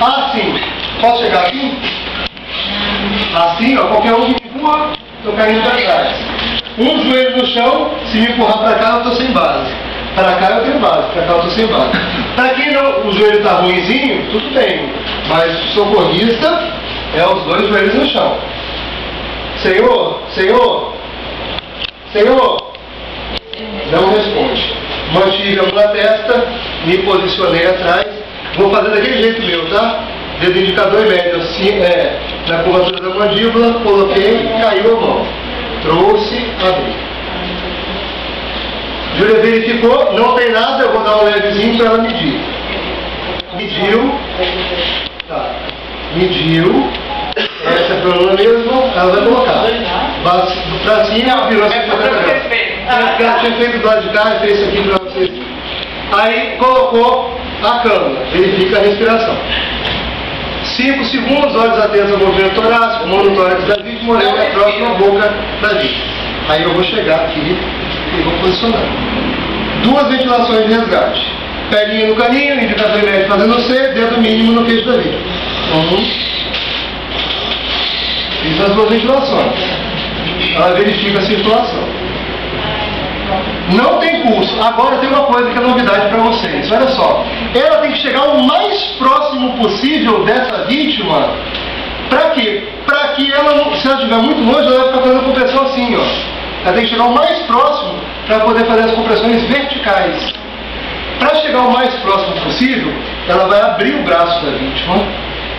Assim. Posso chegar aqui? Assim, ó. Qualquer um que me empurra, estou caindo para trás. Um joelho no chão, se me empurrar para cá, eu estou sem base. Para cá eu tenho base, para cá eu estou sem base. Para quem não, o joelho está ruimzinho, tudo bem. Mas socorrista é os dois joelhos no chão. Senhor, Senhor, Senhor. Não responde. Mantive a mão na testa, me posicionei atrás. Vou fazer daquele jeito meu, tá? Dedo indicador e médio, assim, na curvatura da mandíbula, coloquei, caiu a mão. Trouxe, abri. Júlia verificou, não tem nada, eu vou dar um levezinho para ela medir. Mediu. Tá. Mediu. Essa é a coluna mesmo, ela vai colocar. Pra cima, virou 50 graus. Ela tinha feito do lado de cá e fez isso aqui para vocês. Aí colocou a câmera, verifica a respiração. 5 segundos, olhos atentos ao movimento torácico, mão no tórax da vítima, orelha próxima, boca da vítima. Aí eu vou chegar aqui e vou posicionar. 2 ventilações de resgate. Peguinha no caninho, indicador médio fazendo C, dedo mínimo no queixo da vítima. Fiz as 2 ventilações. Ela verifica a circulação. Não tem pulso. Agora tem uma coisa que é novidade para vocês. Olha só. Ela tem que chegar o mais próximo possível dessa vítima. Para quê? Para que ela, se ela estiver muito longe, ela vai ficar fazendo compressão assim, ó. Ela tem que chegar o mais próximo para poder fazer as compressões verticais. Para chegar o mais próximo possível, ela vai abrir o braço da vítima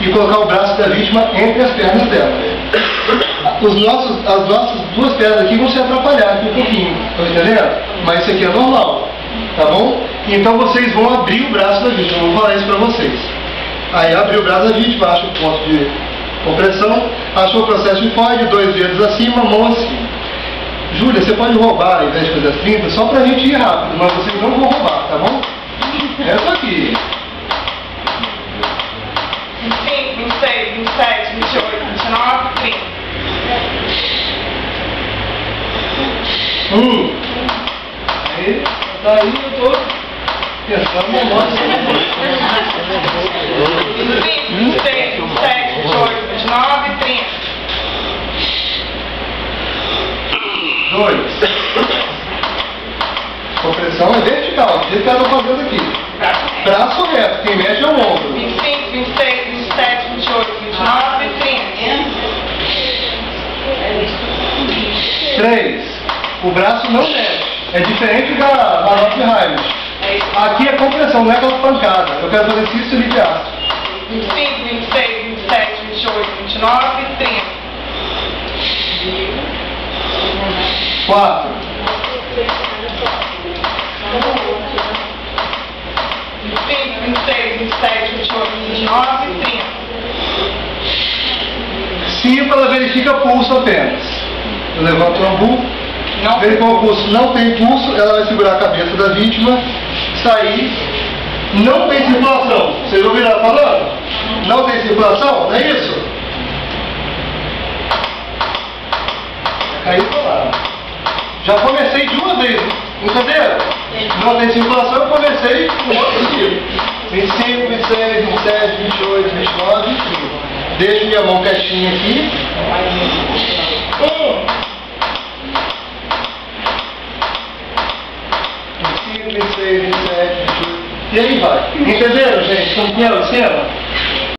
e colocar o braço da vítima entre as pernas dela. As nossas 2 pernas aqui vão se atrapalhar aqui um pouquinho, estão entendendo? Mas isso aqui é normal, tá bom? Então vocês vão abrir o braço da vítima, eu vou falar isso para vocês. Aí abre o braço da vítima, acha o ponto de compressão, achou o processo de Ford, 2 dedos acima, mão acima. Júlia, você pode roubar ao invés de fazer as 30, só pra gente ir rápido, mas vocês não vão roubar, tá bom? Essa aqui. 25, 26, 27, 28, 29, 30. Aí, daí eu tô pensando no nosso. 25, 26, 27, 28, 29, 30. 2. Compressão é vertical, do jeito que ela está fazendo aqui. Braço reto, quem mexe é o ombro. 25, 26, 27, 28, 29, 30. 3. O braço não mexe. É diferente da nota de Heimlich. Aqui é compressão, não é aquela pancada. Eu quero fazer cisto e lipiastro. 25, 26, 27, 28, 29, 30. 4. 25, 26, 27, 28, 29, 30. 5, ela verifica pulso apenas. Eu levanto o ambu, verificou o pulso. Não tem pulso, ela vai segurar a cabeça da vítima, sair. Não tem circulação. Vocês ouviram ela falando? Não tem circulação? Não é isso? Caiu para lá. Já comecei de uma vez, entenderam? Não tem circulação, eu comecei com outro tipo. 25, 26, 27, 28, 29, 30. Deixo minha mão quietinha aqui. 25, 26, 27, 28. E aí vai. Entenderam, gente? Como que é o esquema?